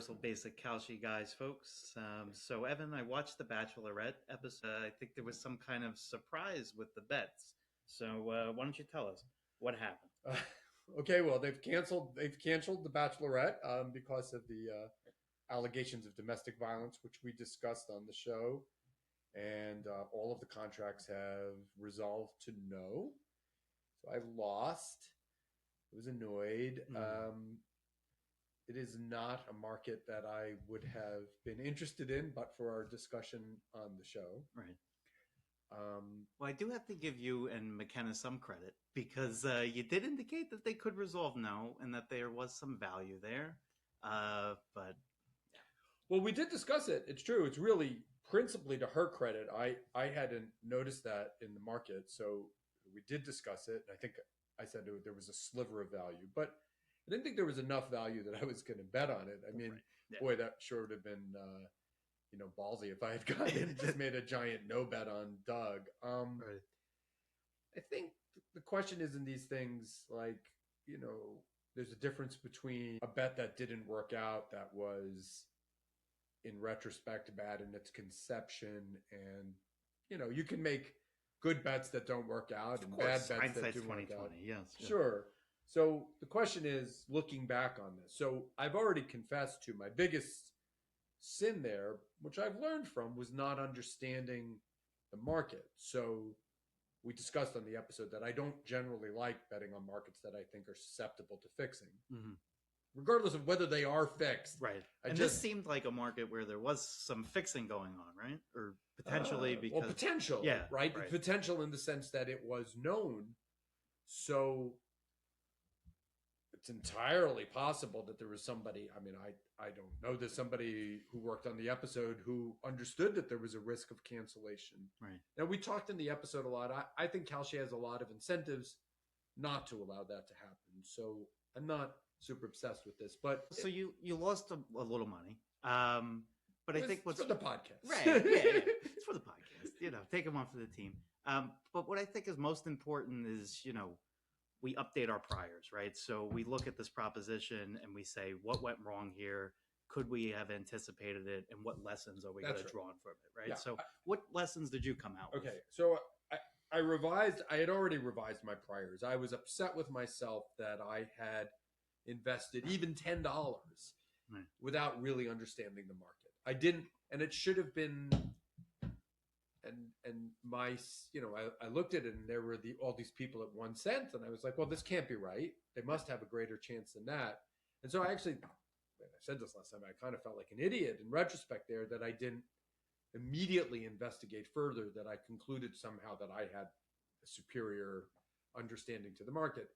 Universal Basic Kalshi Guys, folks. So, Evan, I watched the Bachelorette episode. I think there was some kind of surprise with the bets. So, why don't you tell us what happened? Okay, well, they've canceled the Bachelorette because of the allegations of domestic violence, which we discussed on the show, and all of the contracts have resolved to no. So I lost. I was annoyed. It is not a market that I would have been interested in, but for our discussion on the show. Right. Well, I do have to give you and McKenna some credit because you did indicate that they could resolve no and that there was some value there. But yeah. Well, we did discuss it. It's true. It's really principally to her credit. I hadn't noticed that in the market, so we did discuss it. I think I said there was a sliver of value, but I didn't think there was enough value that I was going to bet on it. I mean, boy, that sure would have been, ballsy if I had gone and just made a giant no bet on Doug. Right. I think the question is in these things, there's a difference between a bet that didn't work out that was, in retrospect, bad in its conception, and, you can make good bets that don't work out and bad bets that do work out. Yes. Sure. So the question is, looking back on this. So I've already confessed to my biggest sin there, which I've learned from, was not understanding the market. So we discussed on the episode that I don't generally like betting on markets that I think are susceptible to fixing, regardless of whether they are fixed. Right. This seemed like a market where there was some fixing going on, right? Or potentially because... Well, potential, yeah, right? Potential in the sense that it was known. So it's entirely possible that there was somebody, I mean, I don't know, there's somebody who worked on the episode who understood that there was a risk of cancellation. Right. Now, we talked in the episode a lot. I think Kalshi has a lot of incentives not to allow that to happen. So I'm not super obsessed with this. But so you lost a little money. But I think what's for the podcast. Right. Yeah. It's for the podcast. Take them off for the team. But what I think is most important is, we update our priors, right? So we look at this proposition and we say, what went wrong here? Could we have anticipated it? And what lessons are we going to draw from it, right? Yeah. So what lessons did you come out with? Okay. So I had already revised my priors. I was upset with myself that I had invested even $10 without really understanding the market. I didn't, and it should have been... And my, I looked at it and there were all these people at 1 cent, and I was like, well, this can't be right. They must have a greater chance than that. And so I said this last time, I kind of felt like an idiot in retrospect there that I didn't immediately investigate further, that I concluded somehow that I had a superior understanding to the market.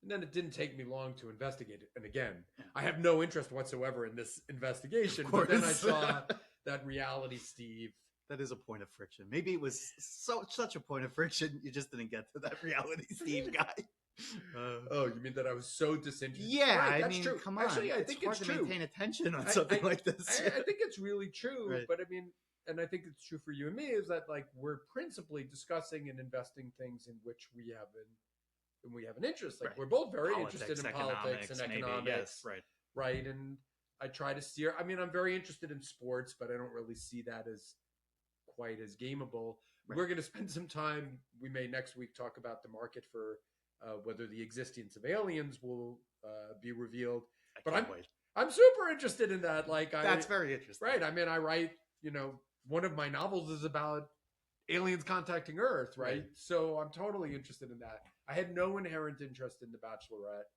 And then it didn't take me long to investigate it. And again, I have no interest whatsoever in this investigation. But then I saw that reality, Steve. That is a point of friction. Maybe it was such a point of friction, you just didn't get to that reality, Steve guy. Oh, you mean that I was so disinterested? Yeah, right, I mean, true. Come on. Actually, I think it's hard true. To maintain attention on something like this. I think it's really true. Right. But I mean, and I think it's true for you and me, is that we're principally discussing and investing things in which we have an interest. We're both very interested in politics and economics. Maybe. Yes, right. Right. And I try to steer. I mean, I'm very interested in sports, but I don't really see that as quite as gameable. Right. We're going to spend some time. We may next week talk about the market for whether the existence of aliens will be revealed. I'm super interested in that. That's very interesting, right? I mean, I write. One of my novels is about aliens contacting Earth, right? So I'm totally interested in that. I had no inherent interest in The Bachelorette,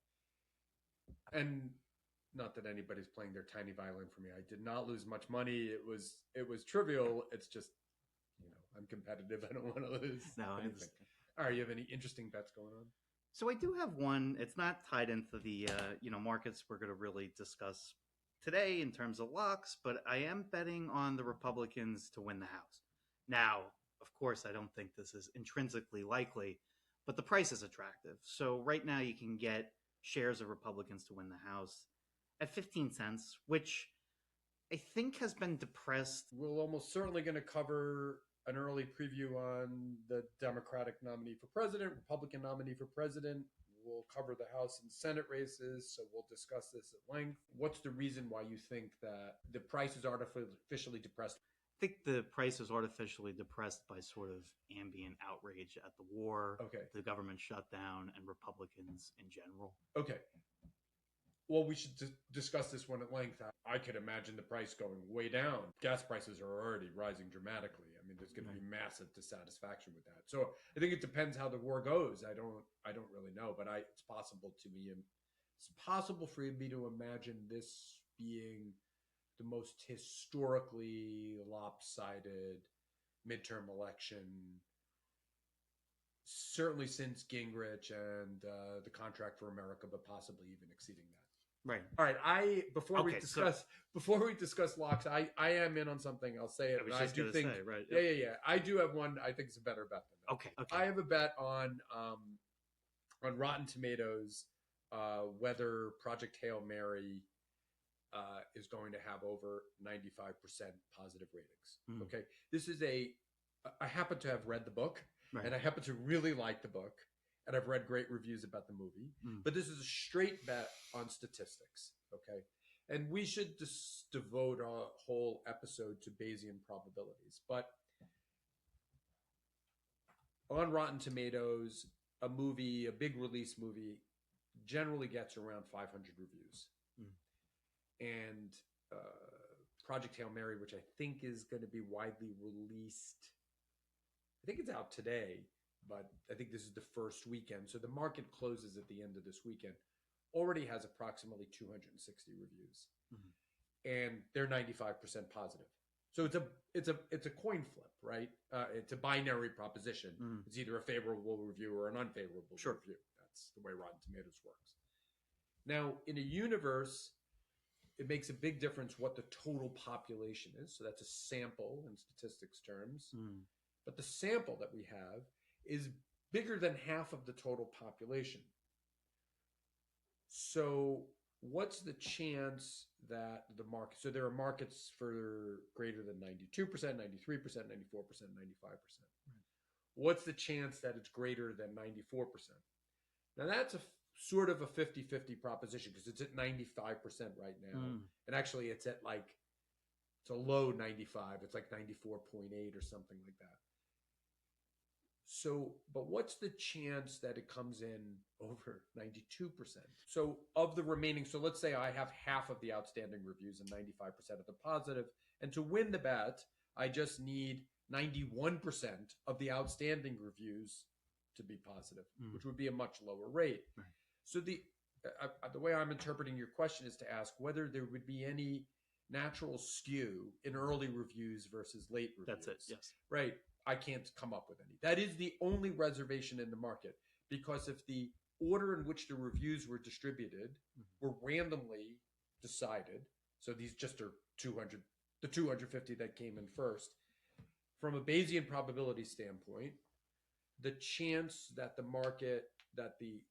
and not that anybody's playing their tiny violin for me. I did not lose much money. It was trivial. It's just, I'm competitive. I don't want to lose. No, anything. All right, you have any interesting bets going on? So I do have one. It's not tied into the markets we're going to really discuss today in terms of locks, but I am betting on the Republicans to win the House. Now, of course, I don't think this is intrinsically likely, but the price is attractive. So right now you can get shares of Republicans to win the House at 15 cents, which I think has been depressed. We're almost certainly going to cover an early preview on the Democratic nominee for president, Republican nominee for president we'll cover the House and Senate races, so we'll discuss this at length. What's the reason why you think that the price is artificially depressed? I think the price is artificially depressed by sort of ambient outrage at the war, Okay. the government shutdown, and Republicans in general. Okay. Well, we should discuss this one at length. I could imagine the price going way down. Gas prices are already rising dramatically. I mean, there's going to be massive dissatisfaction with that. So I think it depends how the war goes. I don't really know, but it's possible to me. It's possible for me to imagine this being the most historically lopsided midterm election, certainly since Gingrich and the Contract for America, but possibly even exceeding that. Right. All right. Before we discuss locks, I am in on something. I'll say it. I do think. Right. Yeah. I do have one. I think it's a better bet than that. Okay. I have a bet on Rotten Tomatoes whether Project Hail Mary is going to have over 95% positive ratings. Okay. This is I happen to have read the book, and I happen to really like the book. And I've read great reviews about the movie, but this is a straight bet on statistics, okay? And we should just devote a whole episode to Bayesian probabilities. But on Rotten Tomatoes, a big release movie, generally gets around 500 reviews. And Project Hail Mary, which I think is going to be widely released, I think it's out today, but I think this is the first weekend. So the market closes at the end of this weekend. Already has approximately 260 reviews, and they're 95% positive. So it's a coin flip, right? It's a binary proposition. It's either a favorable review or an unfavorable review. That's the way Rotten Tomatoes works. Now, in a universe, it makes a big difference what the total population is. So that's a sample in statistics terms. But the sample that we have is bigger than half of the total population. So what's the chance that the market, so there are markets for greater than 92%, 93%, 94%, 95%. What's the chance that it's greater than 94%? Now that's a sort of a 50-50 proposition because it's at 95% right now. And actually it's at it's a low 95. It's like 94.8 or something like that. So, but what's the chance that it comes in over 92%? So of the remaining, so let's say I have half of the outstanding reviews and 95% of the positive. And to win the bet, I just need 91% of the outstanding reviews to be positive, which would be a much lower rate. Right. So the way I'm interpreting your question is to ask whether there would be any natural skew in early reviews versus late reviews. That's it, yes. Right. I can't come up with any. That is the only reservation in the market, because if the order in which the reviews were distributed were randomly decided, so these just are 200, the 250 that came in first, from a Bayesian probability standpoint, the chance that the market, that the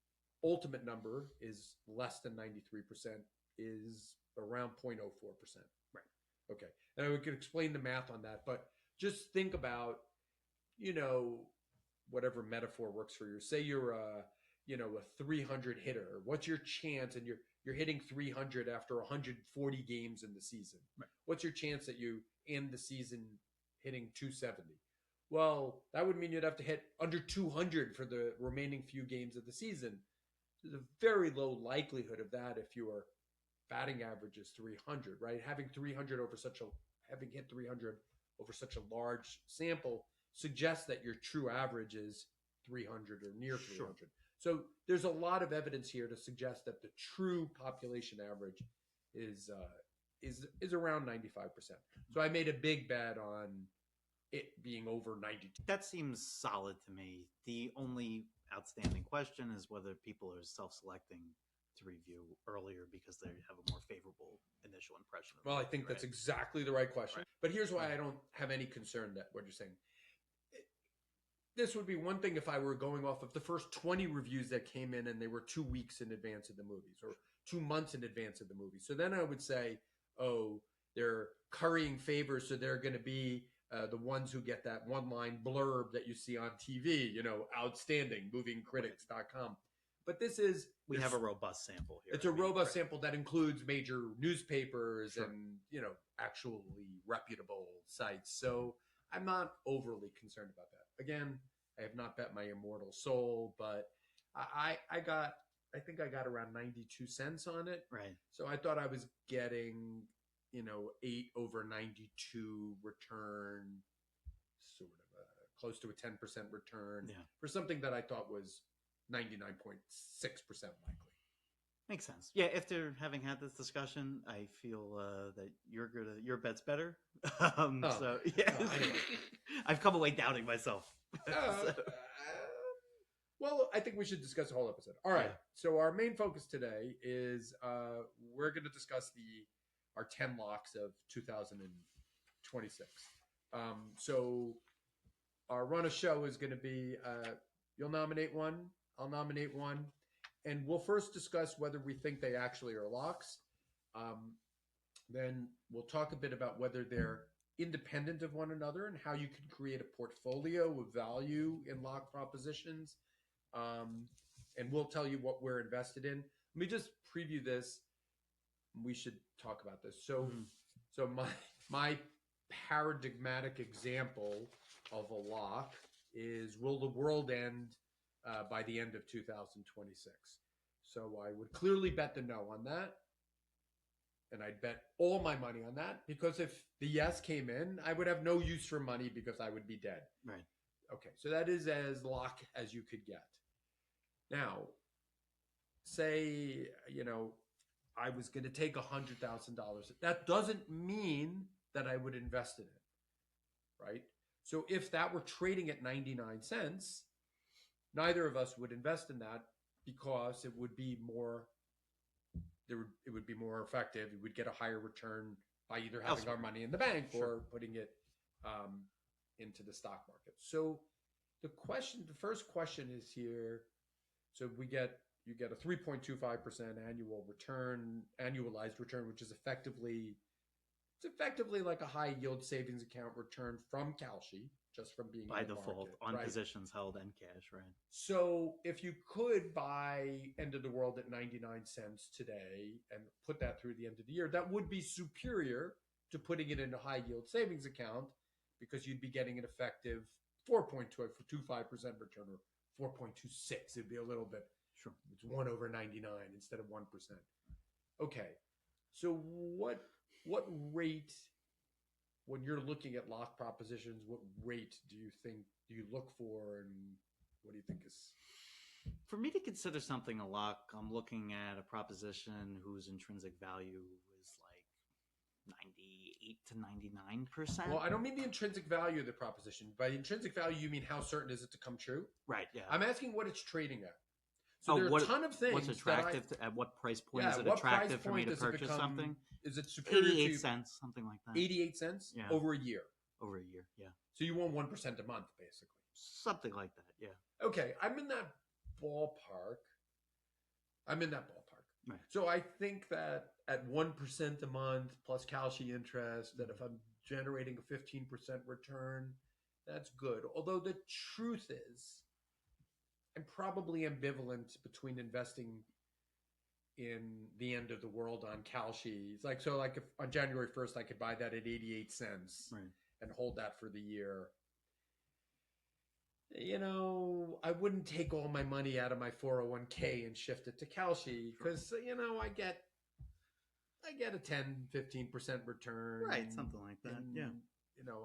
ultimate number is less than 93% is around 0.04%. Right. Okay. And we could explain the math on that, but just think about, whatever metaphor works for you. Say you're a 300 hitter. What's your chance? And you're hitting 300 after 140 games in the season. Right. What's your chance that you end the season hitting 270? Well, that would mean you'd have to hit under 200 for the remaining few games of the season. There's a very low likelihood of that if your batting average is 300, right? Having hit 300 over such a large sample suggests that your true average is 300 or near 300. Sure. So there's a lot of evidence here to suggest that the true population average is around 95%. So I made a big bet on it being over 92. That seems solid to me. The only outstanding question is whether people are self-selecting to review earlier because they have a more favorable initial impression of Well, I think that's exactly the right question. Right. But here's why I don't have any concern that what you're saying. This would be one thing if I were going off of the first 20 reviews that came in and they were 2 weeks in advance of the movies or 2 months in advance of the movie. So then I would say, oh, they're currying favors, so they're going to be the ones who get that one-line blurb that you see on TV, outstanding, movingcritics.com. But this is we have a robust sample here. It's a robust right. sample that includes major newspapers Sure. and actually reputable sites. So I'm not overly concerned about that. Again, I have not bet my immortal soul, but I think I got around 92 cents on it. Right. So I thought I was getting 8 over 92 return, sort of close to a 10% return for something that I thought was 99.6% likely. Makes sense. Yeah, after having had this discussion, I feel that your bet's better. So yeah, anyway. I've come away doubting myself. Well, I think we should discuss the whole episode. All right. Yeah. So our main focus today is we're going to discuss our 10 locks of 2026. So our run of show is going to be you'll nominate one, I'll nominate one, and we'll first discuss whether we think they actually are locks. Then we'll talk a bit about whether they're independent of one another and how you can create a portfolio of value in lock propositions. And we'll tell you what we're invested in. Let me just preview this. We should talk about this. So my paradigmatic example of a lock is, will the world end by the end of 2026? So I would clearly bet the no on that. And I'd bet all my money on that, because if the yes came in, I would have no use for money because I would be dead. Right. Okay, so that is as lock as you could get. Now, say, I was going to take $100,000. That doesn't mean that I would invest in it, right? So if that were trading at 99 cents, neither of us would invest in that, because it would be more effective. We would get a higher return by either having our money in the bank or putting it into the stock market. So the first question is here. So you get a 3.25% annualized return, which is effectively like a high yield savings account return from Kalshi, just from being by in the default market, on right? Positions held and cash, right? So if you could buy End of the World at 99 cents today and put that through the end of the year, that would be superior to putting it in a high yield savings account, because you'd be getting an effective 4.25% return, or 4.26. It'd be a little bit. Sure. It's 1 over 99 instead of 1%. Okay. So what rate, when you're looking at lock propositions, what rate do you look for, and what do you think is? For me to consider something a lock, I'm looking at a proposition whose intrinsic value is like 98 to 99%. Well, I don't mean the intrinsic value of the proposition. By the intrinsic value, you mean how certain is it to come true? Right, yeah. I'm asking what it's trading at. So there are a ton of things. What's attractive? At what price point is it attractive for me to purchase something? Is it superior 88 cents, something like that. 88 cents? Yeah. Over a year? Over a year, yeah. So you want 1% a month, basically? Something like that, yeah. Okay, I'm in that ballpark. Right. So I think that at 1% a month plus Kalshi interest, that if I'm generating a 15% return, that's good. Although the truth is, I'm probably ambivalent between investing in the End of the World on Kalshi. It's like, if on January 1st I could buy that at 88 cents and hold that for the year. I wouldn't take all my money out of my 401k and shift it to Kalshi, because I get a 10-15% return. Right, something like that. And, yeah.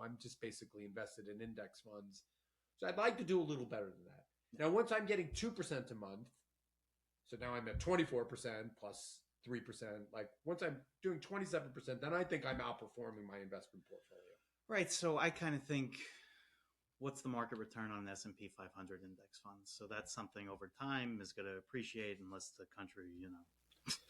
I'm just basically invested in index funds. So I'd like to do a little better than that. Now, once I'm getting 2% a month, so now I'm at 24% plus 3%. Like, once I'm doing 27%, then I think I'm outperforming my investment portfolio. Right. So I kind of think, what's the market return on an S&P 500 index fund? So that's something over time is going to appreciate, unless the country,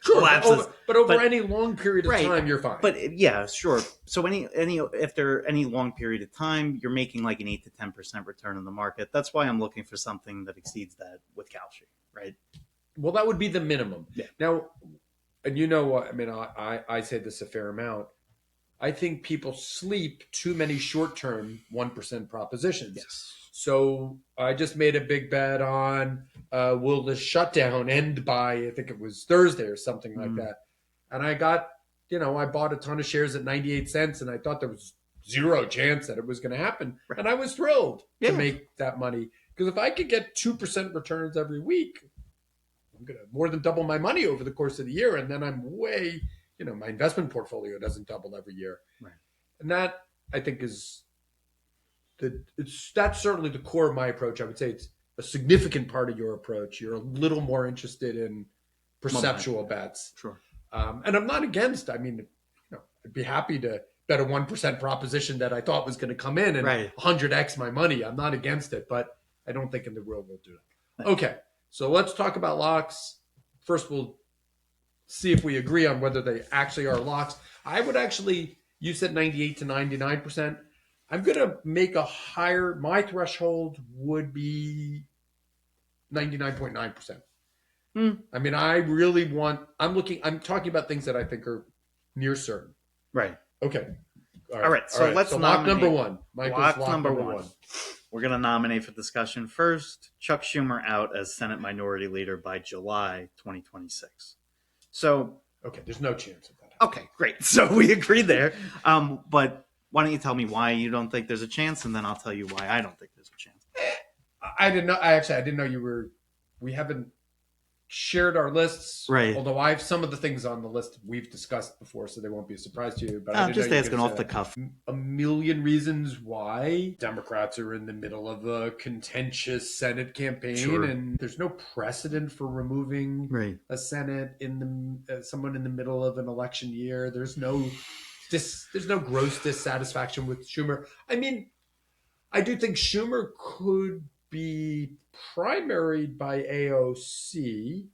Sure, collapses. But over any long period of time, you're fine. But yeah, sure. So after any long period of time, you're making like an 8 to 10% return on the market. That's why I'm looking for something that exceeds that with Kalshi, right? Well, that would be the minimum. Yeah. Now, and what? I mean, I say this a fair amount. I think people sleep too many short-term 1% propositions. Yes. So I just made a big bet on will the shutdown end by, I think it was Thursday or something like that. And I got, I bought a ton of shares at 98 cents and I thought there was zero chance that it was going to happen. Right. And I was thrilled to make that money. Because if I could get 2% returns every week, I'm going to more than double my money over the course of the year. And then I'm way, my investment portfolio doesn't double every year. Right. And that, I think, is that's certainly the core of my approach. I would say it's a significant part of your approach. You're a little more interested in perceptual bets. Sure. And I'm not against, I'd be happy to bet a 1% proposition that I thought was going to come in and 100x my money. I'm not against it, but I don't think in the real world do that. Okay. So let's talk about locks. First, we'll see if we agree on whether they actually are locks. I would actually, you said 98 to 99%. I'm going to make a higher, my threshold would be 99.9%. I mean, I really want, I'm talking about things that I think are near certain. Right. Okay. All right. So let's lock number one. Michael's lock number one. We're going to nominate for discussion first, Chuck Schumer out as Senate Minority Leader by July 2026. So. Okay. There's no chance of that. Okay, great. So we agree there. But why don't you tell me why you don't think there's a chance, and then I'll tell you why I don't think there's a chance. I didn't know we haven't shared our lists. Right. Although I have some of the things on the list we've discussed before, so they won't be a surprise to you. But I'm just asking off the cuff. A million reasons why Democrats are in the middle of a contentious Senate campaign, and there's no precedent for removing a Senate someone in the middle of an election year. There's no gross dissatisfaction with Schumer. I mean, I do think Schumer could be primaried by AOC,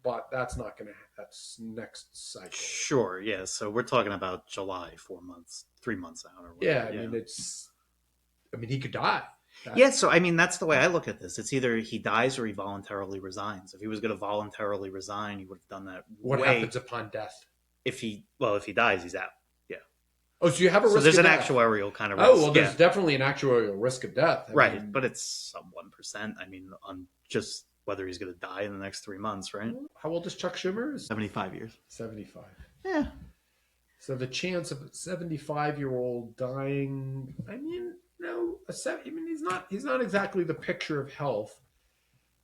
but that's not going to happen. That's next cycle. Sure, yeah. So we're talking about July, 4 months, 3 months out. Or whatever. I mean, he could die. So I mean, that's the way I look at this. It's either he dies or he voluntarily resigns. If he was going to voluntarily resign, he would have done that. What happens upon death? If he dies, he's out. Yeah. Oh, so you have a risk. So there's an actuarial kind of risk. Oh, well, there's definitely an actuarial risk of death. I mean, but it's some 1%. I mean, on just whether he's going to die in the next 3 months, right? How old is Chuck Schumer? 75 years. 75. Yeah. So the chance of a 75-year-old dying, I mean, he's not exactly the picture of health.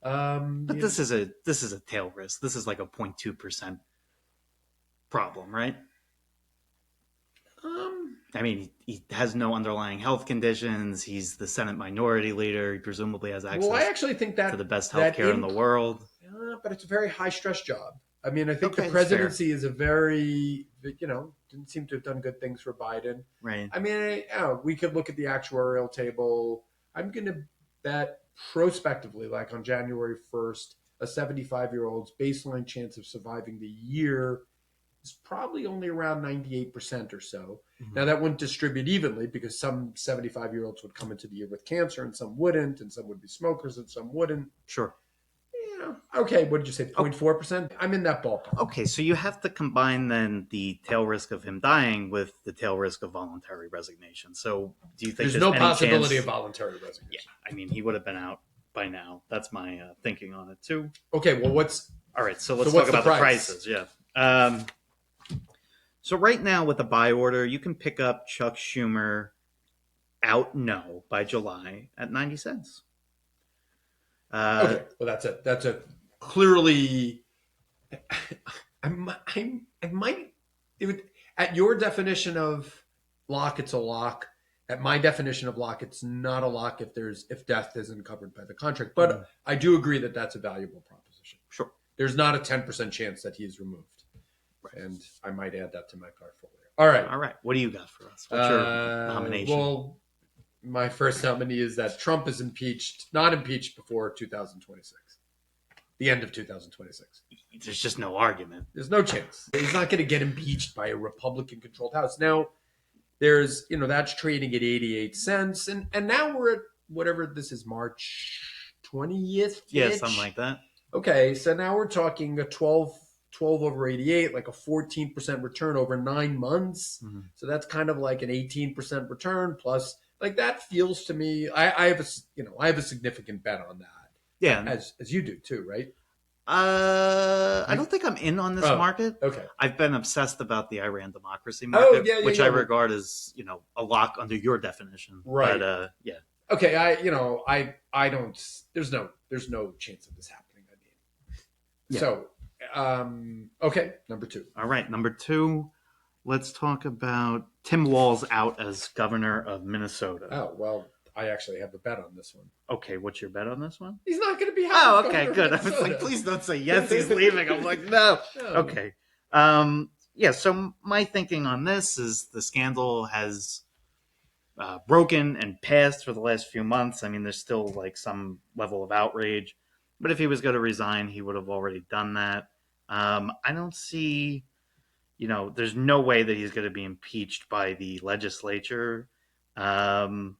But this is a tail risk. This is like a 0.2% problem, right? I mean, he has no underlying health conditions. He's the Senate Minority Leader. He presumably has access. Well, I actually think that to the best healthcare in the world. But it's a very high stress job. I mean, I think the presidency is a very, didn't seem to have done good things for Biden. Right. I mean, we could look at the actuarial table. I'm going to bet prospectively, like on January 1st, a 75-year-old's baseline chance of surviving the year is probably only around 98% or so. Mm-hmm. Now, that wouldn't distribute evenly because some 75-year-olds would come into the year with cancer and some wouldn't, and some would be smokers and some wouldn't. Sure. Yeah. Okay, what did you say, 0.4%? I'm in that ballpark. Okay, so you have to combine then the tail risk of him dying with the tail risk of voluntary resignation. So do you think there's no any possibility chance... of voluntary resignation? Yeah, I mean, he would have been out by now. That's my thinking on it, too. Okay, well, All right, so let's talk about the prices. Yeah. So right now with the buy order, you can pick up Chuck Schumer out by July at 90 cents. Okay, well that's a clearly. I might. It would, at your definition of lock, it's a lock. At my definition of lock, it's not a lock if death isn't covered by the contract. But I do agree that that's a valuable proposition. Sure. There's not a 10% chance that he is removed. And I might add that to my portfolio. All right. What do you got for us? What's your nomination? Well, my first nominee is that Trump is not impeached before 2026. The end of 2026. There's just no argument. There's no chance. He's not going to get impeached by a Republican-controlled House. Now, there's, that's trading at 88 cents. And now we're at whatever this is, March 20th? Yeah, something like that. Okay, so now we're talking a 12 over 88, like a 14% return over 9 months. Mm-hmm. So that's kind of like an 18% return plus Like that feels to me. I have I have a significant bet on that. Yeah. As you do too, right? I don't think I'm in on this Oh, market. okay. I've been obsessed about the Iran democracy Oh, market, yeah, yeah, which yeah. I regard as a lock under your definition. Right. But yeah. Okay. I don't. There's no chance of this happening. I mean, Yeah. so okay. Number 2. All right, number 2. Let's talk about Tim Walz out as governor of Minnesota. Oh well, I actually have a bet on this one. Okay, what's your bet on this one? He's not going to be. Oh, okay, good. I was like, please don't say yes, he's leaving. I'm like, no. Okay. Yeah. So my thinking on this is the scandal has broken and passed for the last few months. I mean, there's still like some level of outrage, but if he was going to resign, he would have already done that. I don't see, there's no way that he's going to be impeached by the legislature. And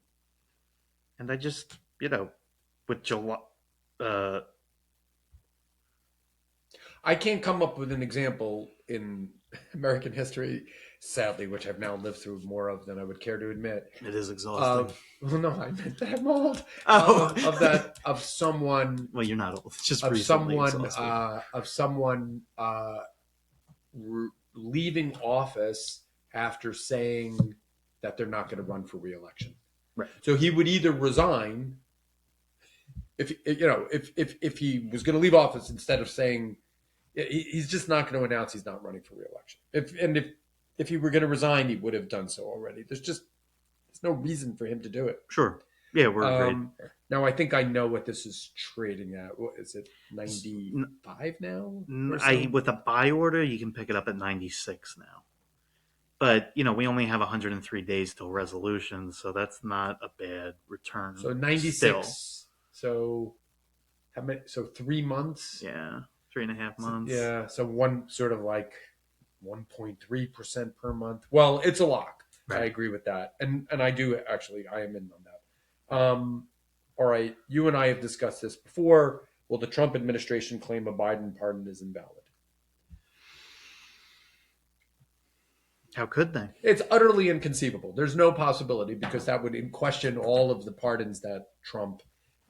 I just, with July, I can't come up with an example in American history, sadly, which I've now lived through more of than I would care to admit. It is exhausting. Well, no, I meant that I'm old. Oh, of someone. Well, you're not old. It's just of recently someone exhausting. of someone leaving office after saying that they're not going to run for re-election. Right. So he would either resign if he was going to leave office instead of saying he's just not going to announce he's not running for re-election. If he were going to resign, he would have done so already. There's no reason for him to do it. Sure. Yeah, we're agreed. Now I think I know what this is trading at. What is it? 95 now? With a buy order, you can pick it up at 96 now. But we only have 103 days till resolution, so that's not a bad return. So 96. Still. So how many? So 3 months. Yeah, 3.5 months. Yeah. So one sort of like 1.3% per month. Well, it's a lock. Right. I agree with that, and I do actually. I am in on that. All right, you and I have discussed this before. Will the Trump administration claim a Biden pardon is invalid? How could they? It's utterly inconceivable. There's no possibility because that would question all of the pardons that Trump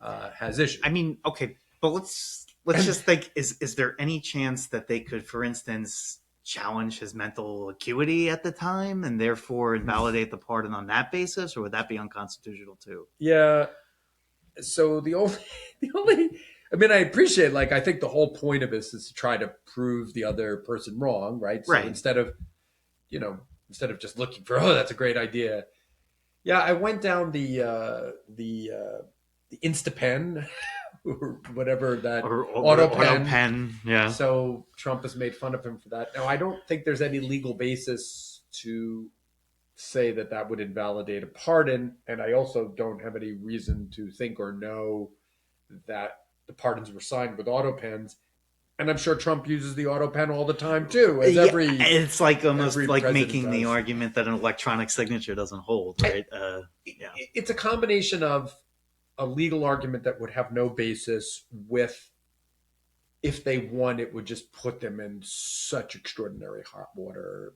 has issued. I mean, okay, but let's just think: is there any chance that they could, for instance, challenge his mental acuity at the time and therefore invalidate the pardon on that basis, or would that be unconstitutional too? Yeah. So the only I mean, I appreciate, I think the whole point of this is to try to prove the other person wrong, right? So right. Instead of just looking for, oh, that's a great idea. Yeah, I went down the Instapen or whatever that auto pen. Yeah. So Trump has made fun of him for that. Now, I don't think there's any legal basis to say that would invalidate a pardon, and I also don't have any reason to think or know that the pardons were signed with auto pens. And I'm sure Trump uses the auto pen all the time too. It's like almost like making the argument that an electronic signature doesn't hold, right? Yeah. It's a combination of a legal argument that would have no basis with, if they won, it would just put them in such extraordinary hot water.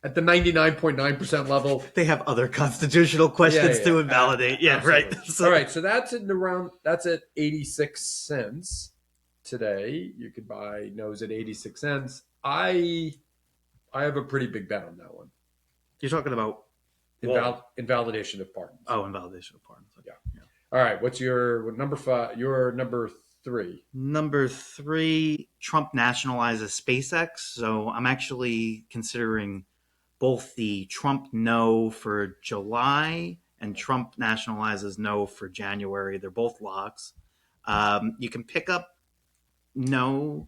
At the 99.9% level, they have other constitutional questions to invalidate. Yeah, absolutely. Right. So, all right, so that's at 86 cents today. You could buy nose at 86 cents. I have a pretty big bet on that one. You're talking about invalidation of pardons. Oh, invalidation of pardons. Okay. Yeah. All right, what's your number 5? Your number 3. Number 3, Trump nationalizes SpaceX. So I'm actually considering both the Trump no for July and Trump nationalizes no for January. They're both locks. You can pick up no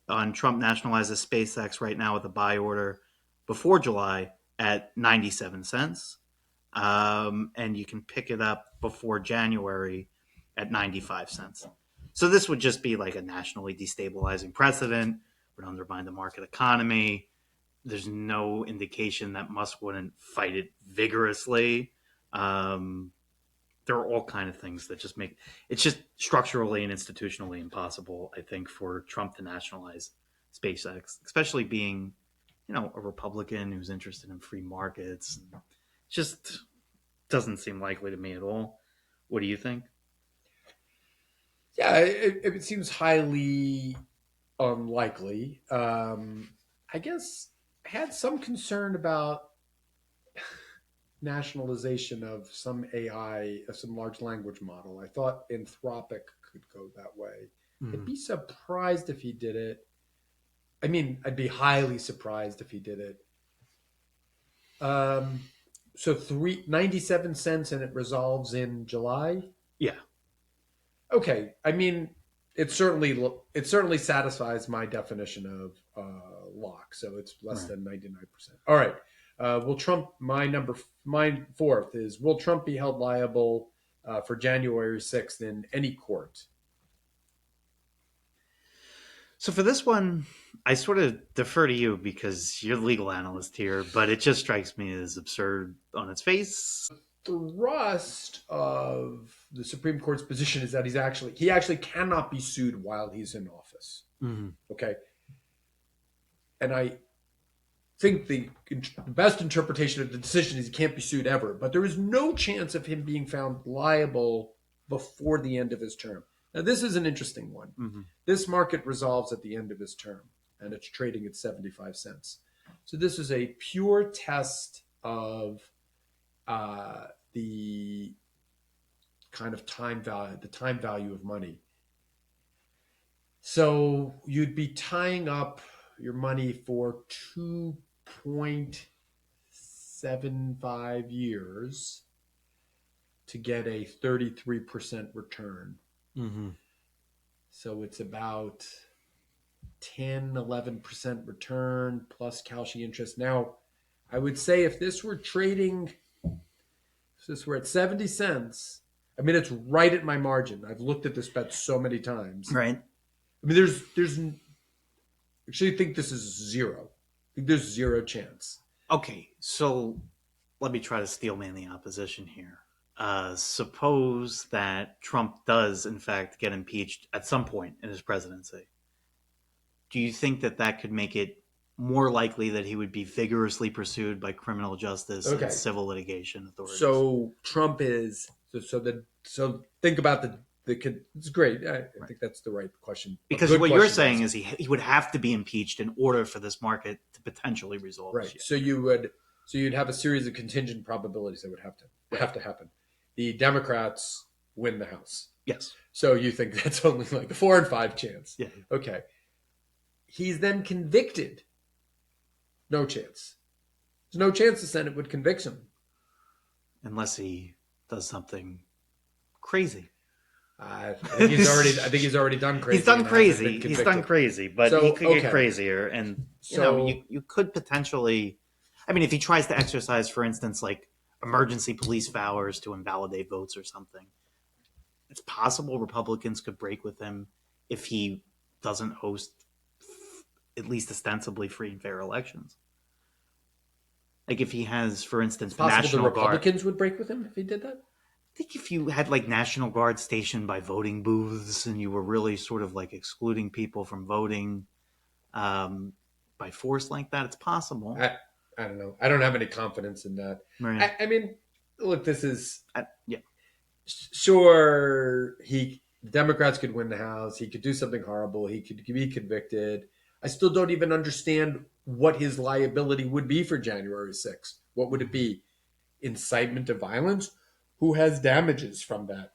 on Trump nationalizes SpaceX right now with a buy order before July at 97 cents. And you can pick it up before January at 95 cents. So this would just be like a nationally destabilizing precedent. Would undermine the market economy. There's no indication that Musk wouldn't fight it vigorously. There are all kind of things that just make it's just structurally and institutionally impossible, I think, for Trump to nationalize SpaceX, especially being a Republican who's interested in free markets. Just doesn't seem likely to me at all. What do you think? Yeah, it seems highly unlikely. I guess I had some concern about nationalization of some AI, of some large language model. I thought Anthropic could go that way. I'd be surprised if he did it. I mean, I'd be highly surprised if he did it. Um, so 97 cents and it resolves in July. Yeah. Okay, I mean, it certainly satisfies my definition of lock. So it's less Right. than 99%. All right. Will Trump? My fourth is: Will Trump be held liable for January 6th in any court? So for this one, I sort of defer to you because you're the legal analyst here, but it just strikes me as absurd on its face. Thrust of the Supreme Court's position is that he actually cannot be sued while he's in office. Mm-hmm. Okay, and I think the best interpretation of the decision is he can't be sued ever, but there is no chance of him being found liable before the end of his term. Now, this is an interesting one. Mm-hmm. This market resolves at the end of his term, and it's trading at 75 cents. So this is a pure test of the kind of time value of money. So you'd be tying up your money for 2.75 years to get a 33% return. Mm-hmm. So it's about 10-11% return plus Kalshi interest. Now, I would say if this were at 70 cents, I mean, it's right at my margin. I've looked at this bet so many times. Right. I mean, there's actually think this is zero. I think there's zero chance. Okay, so let me try to steelman the opposition here. Suppose that Trump does, in fact, get impeached at some point in his presidency. Do you think that could make it more likely that he would be vigorously pursued by criminal justice and civil litigation authorities? So Trump is so think about it's great. I think that's the right question. Because what you're saying is he would have to be impeached in order for this market to potentially resolve. Right. So you'd have a series of contingent probabilities that would have to happen. The Democrats win the House. Yes. So you think that's only like a 4 and 5 chance. Yeah. Okay. He's then convicted. No chance. There's no chance the Senate would convict him. Unless he does something crazy. I think he's already done crazy. He's done crazy. He's done crazy, but he could get crazier. And you could potentially, I mean, if he tries to exercise, for instance, like emergency police powers to invalidate votes or something, it's possible Republicans could break with him if he doesn't host at least ostensibly free and fair elections. Like if he has, for instance, National Guard. Republicans would break with him if he did that? I think if you had like National Guard stationed by voting booths and you were really sort of like excluding people from voting by force like that, it's possible. I don't know. I don't have any confidence in that. Right. I mean, look, this is yeah. Sure, Democrats could win the House. He could do something horrible. He could be convicted. I still don't even understand what his liability would be for January 6th. What would it be? Incitement to violence? Who has damages from that?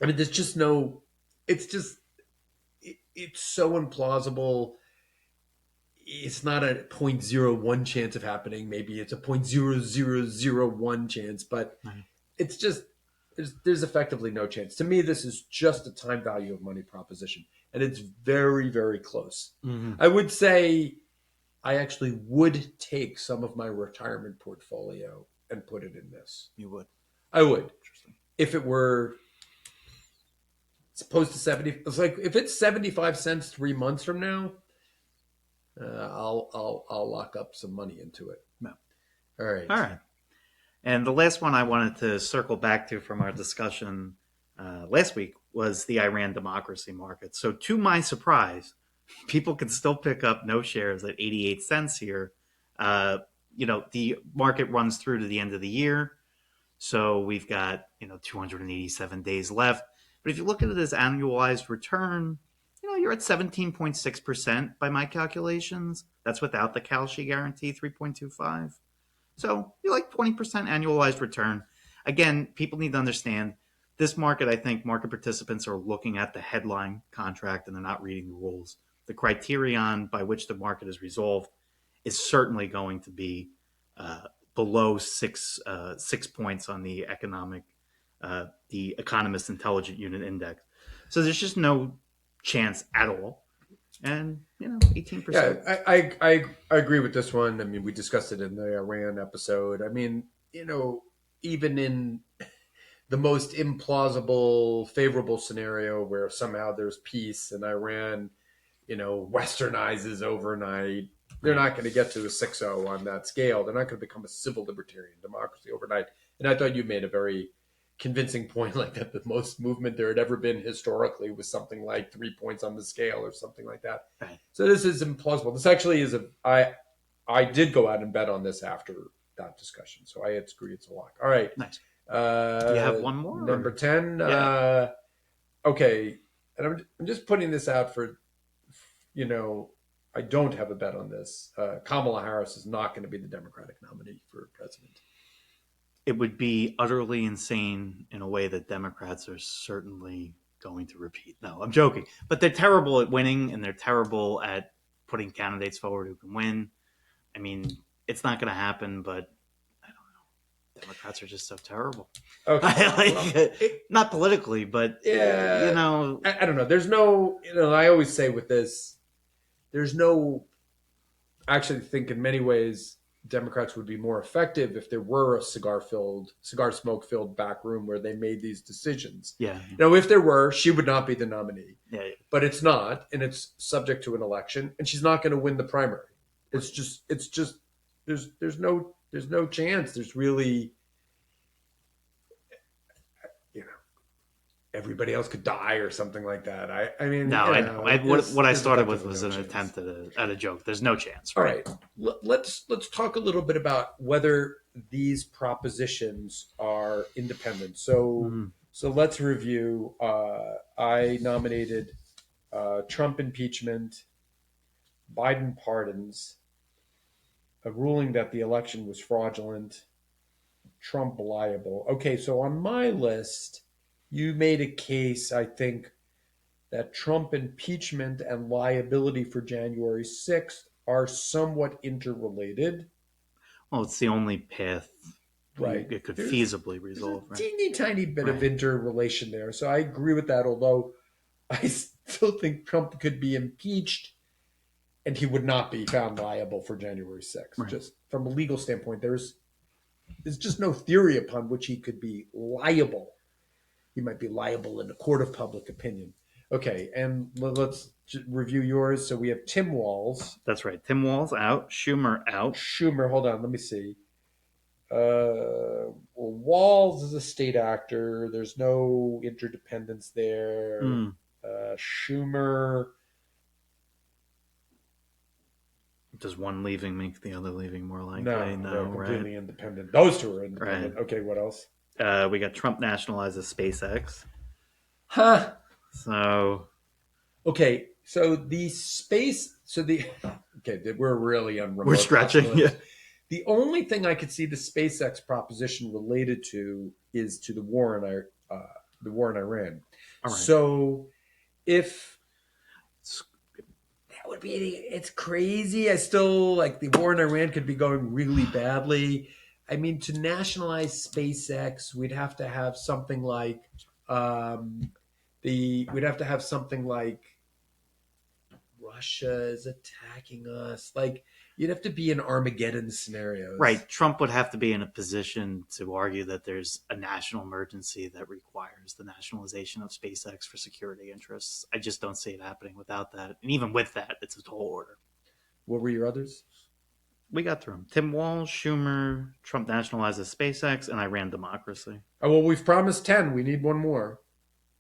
I mean, there's just no. It's just. It's so implausible. It's not a 0.01 chance of happening. Maybe it's a 0.0001 chance, but it's just there's effectively no chance. To me, this is just a time value of money proposition, and it's very, very close. Mm-hmm. I would say I actually would take some of my retirement portfolio and put it in this. You would? I would. Interesting. If it were supposed to 70, it's like if it's 75 cents 3 months from now, I'll lock up some money into it. No. All right. All right. And the last one I wanted to circle back to from our discussion last week was the Iran democracy market. So to my surprise, people can still pick up no shares at 88 cents here. The market runs through to the end of the year. So we've got, 287 days left. But if you look at it as annualized return, you're at 17.6% by my calculations. That's without the Kalshi guarantee, 3.25. So you're like 20% annualized return. Again, people need to understand this market. I think market participants are looking at the headline contract and they're not reading the rules. The criterion by which the market is resolved is certainly going to be uh, below 6 points on the Economist Intelligent Unit Index. So there's just no chance at all. And 18%. Yeah, I agree with this one. I mean, we discussed it in the Iran episode. I mean, even in the most implausible, favorable scenario where somehow there's peace and Iran, westernizes overnight, they're not going to get to a 6-0 on that scale. They're not going to become a civil libertarian democracy overnight. And I thought you made a very convincing point, like that the most movement there had ever been historically was something like 3 points on the scale or something like that. Right. So this is implausible. This actually is I did go out and bet on this after that discussion. So I agree it's a lock. All right. Nice. You have one more? Number 10. Yeah. Okay. And I'm just putting this out for, I don't have a bet on this. Kamala Harris is not going to be the Democratic nominee for president. It would be utterly insane in a way that Democrats are certainly going to repeat. No, I'm joking. But they're terrible at winning, and they're terrible at putting candidates forward who can win. I mean, it's not going to happen, but I don't know. Democrats are just so terrible. Okay. Not politically, but, yeah, I don't know. There's no, I always say with this, there's no, I actually think in many ways, Democrats would be more effective if there were a cigar smoke filled back room where they made these decisions. Yeah. If there were, she would not be the nominee. Yeah. But it's not, and it's subject to an election, and she's not going to win the primary. It's just there's no chance. There's really, everybody else could die or something like that. I mean, no, I know. What I started with was an chance. attempt at a joke. There's no chance. All right, let's talk a little bit about whether these propositions are independent. So let's review. I nominated Trump impeachment, Biden pardons, a ruling that the election was fraudulent, Trump liable. Okay, so on my list, you made a case, I think, that Trump impeachment and liability for January 6th are somewhat interrelated. Well, it's the only path right. It could feasibly resolve. There's a teeny tiny bit of interrelation there. So I agree with that, although I still think Trump could be impeached and he would not be found liable for January 6th. Right. Just from a legal standpoint, there's just no theory upon which he could be liable. He might be liable in a court of public opinion. Okay, and let's review yours. So we have Tim Walz. That's right. Tim Walz out. Schumer out. Schumer, hold on, let me see. Well, Walz is a state actor. There's no interdependence there. Schumer. Does one leaving make the other leaving more likely? No, completely independent. Those two are independent. Right. Okay, what else? We got Trump nationalizes SpaceX. Huh. So. Okay, so we're really on remote. We're stretching. Yeah. The only thing I could see the SpaceX proposition related to is to the war in Iran. All right. So if that would be, it's crazy. I still like the war in Iran could be going really badly. I mean, to nationalize SpaceX, we'd have to have something like Russia is attacking us. Like, you'd have to be in Armageddon scenarios. Right. Trump would have to be in a position to argue that there's a national emergency that requires the nationalization of SpaceX for security interests. I just don't see it happening without that. And even with that, it's a tall order. What were your others? We got through them. Tim Walz, Schumer, Trump nationalizes SpaceX, and Iran democracy. Oh, well, we've promised 10. We need one more.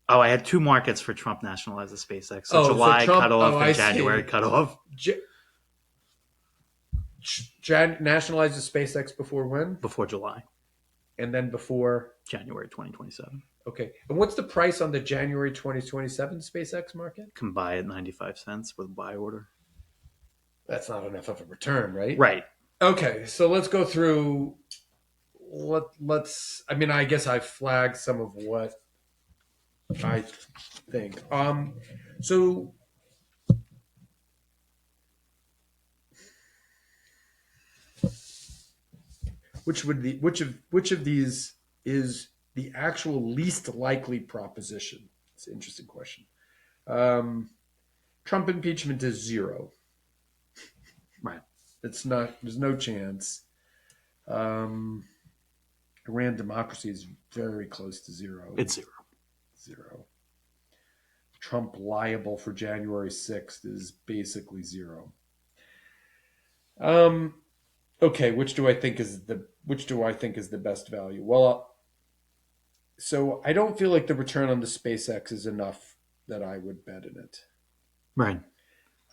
Oh, I had two markets for Trump nationalizes SpaceX. So Oh, so July Trump- cutoff oh, and I January see. cutoff. Nationalizes SpaceX before when? Before July, And then before. January 2027. Okay. And what's the price on the January 2027 SpaceX market? Can buy at 95 cents with a buy order. That's not enough of a return, right? Right. Okay. So let's go through. Let's. I mean, I guess I flagged some of what I think. So which of these is the actual least likely proposition? It's an interesting question. Trump impeachment is 0. Right. It's not. There's no chance. Iran democracy is very close to 0. It's 0. 0. Trump liable for January 6th is basically 0. Okay, which do I think is the best value? Well, so I don't feel like the return on the SpaceX is enough that I would bet in it. Right.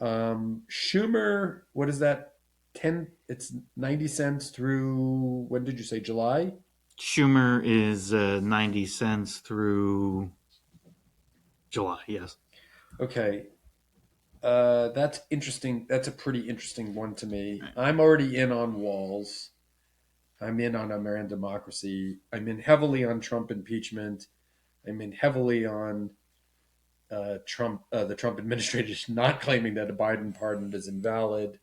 Schumer, what is that? It's 90 cents through, when did you say, July? Schumer is 90 cents through July, yes. Okay. That's interesting. That's a pretty interesting one to me. I'm already in on walls. I'm in on American democracy. I'm in heavily on Trump impeachment. I'm in heavily on Trump, the Trump administration not claiming that a Biden pardon is invalid.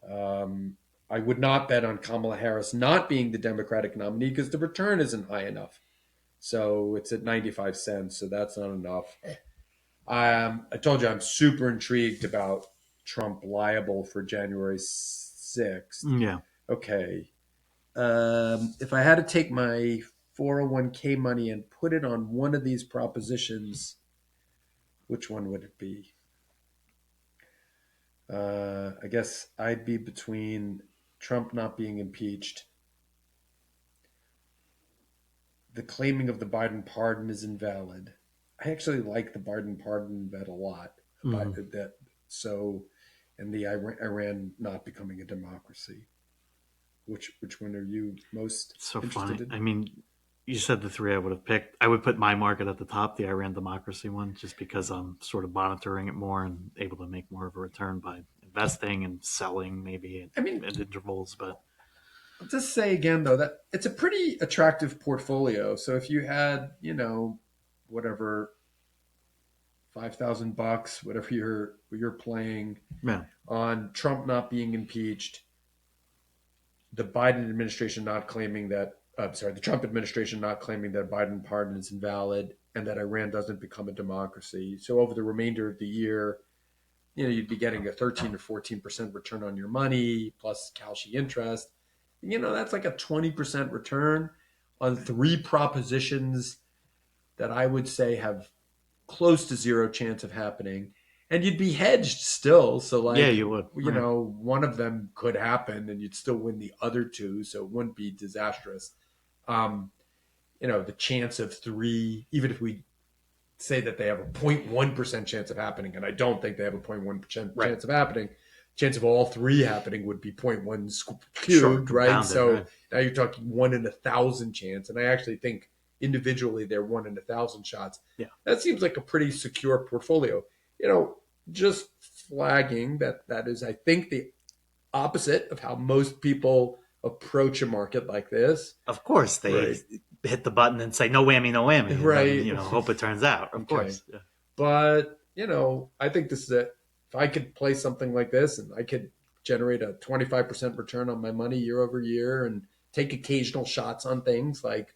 I would not bet on Kamala Harris not being the Democratic nominee because the return isn't high enough. So it's at 95 cents, so that's not enough. I told you I'm super intrigued about Trump liable for January 6th. Yeah. Okay. If I had to take my 401k money and put it on one of these propositions, which one would it be? I guess I'd be between Trump not being impeached, the claiming of the Biden pardon is invalid. I actually like the Biden pardon bet a lot. That so, and the Iran not becoming a democracy. Which one are you most So interested funny. in? I mean, you said the three I would have picked. I would put my market at the top, the Iran democracy one, just because I'm sort of monitoring it more and able to make more of a return by investing and selling maybe at intervals. But I'll just say again though that it's a pretty attractive portfolio. So if you had, whatever, $5,000, whatever you're playing yeah, on Trump not being impeached, the Biden administration not claiming that, the Trump administration not claiming that Biden pardon is invalid, and that Iran doesn't become a democracy. So over the remainder of the year, you'd be getting a 13 or 14% return on your money plus Kalshi interest. That's like a 20% return on 3 propositions that I would say have close to 0 chance of happening. And you'd be hedged still. So like, yeah, you would. One of them could happen and you'd still win the other 2. So it wouldn't be disastrous. The chance of 3, even if we say that they have a 0.1% chance of happening, and I don't think they have a 0.1% chance of happening, chance of all 3 happening would be 0.1 cubed, right? So now you're talking 1 in 1,000 chance. And I actually think individually they're 1 in 1,000 shots. Yeah. That seems like a pretty secure portfolio. Just flagging that is, I think, the opposite of how most people approach a market like this. Of course, they hit the button and say no whammy, no whammy, and right? Then, hope it turns out. Of course, yeah. But I think this is it. If I could play something like this and I could generate a 25% return on my money year over year and take occasional shots on things like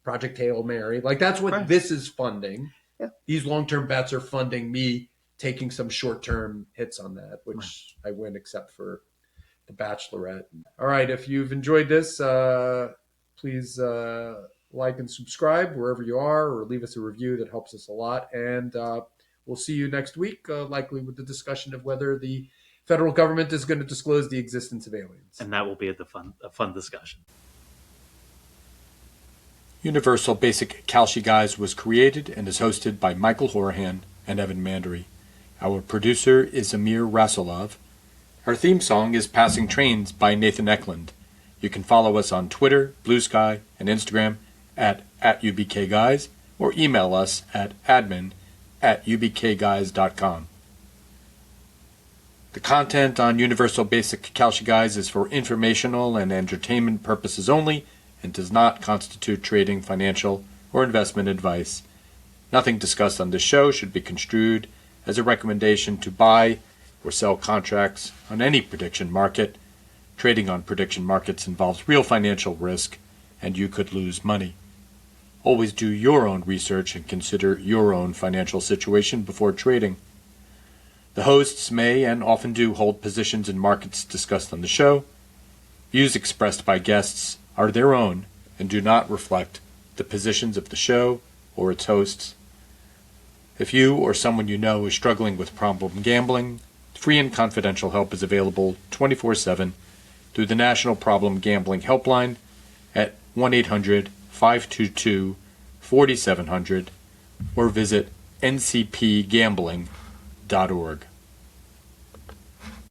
Project Hail Mary, like that's what this is funding. Yeah. These long-term bets are funding me taking some short-term hits on that, which I win except for the Bachelorette. All right, if you've enjoyed this, please like and subscribe wherever you are, or leave us a review. That helps us a lot. And we'll see you next week, likely with the discussion of whether the federal government is going to disclose the existence of aliens. And that will be a fun discussion. Universal Basic Kalshi Guys was created and is hosted by Michael Horahan and Evan Mandery. Our producer is Amir Rasulov. Our theme song is Passing Trains by Nathan Eklund. You can follow us on Twitter, Blue Sky, and Instagram at UBK Guys, or email us at admin@ubkguys.com. The content on Universal Basic Kalshi Guys is for informational and entertainment purposes only and does not constitute trading, financial, or investment advice. Nothing discussed on this show should be construed as a recommendation to buy or sell contracts on any prediction market. Trading on prediction markets involves real financial risk, and you could lose money. Always do your own research and consider your own financial situation before trading. The hosts may and often do hold positions in markets discussed on the show. Views expressed by guests are their own and do not reflect the positions of the show or its hosts. If you or someone you know is struggling with problem gambling, free and confidential help is available 24/7 through the National Problem Gambling Helpline at 1-800-522-4700 or visit ncpgambling.org.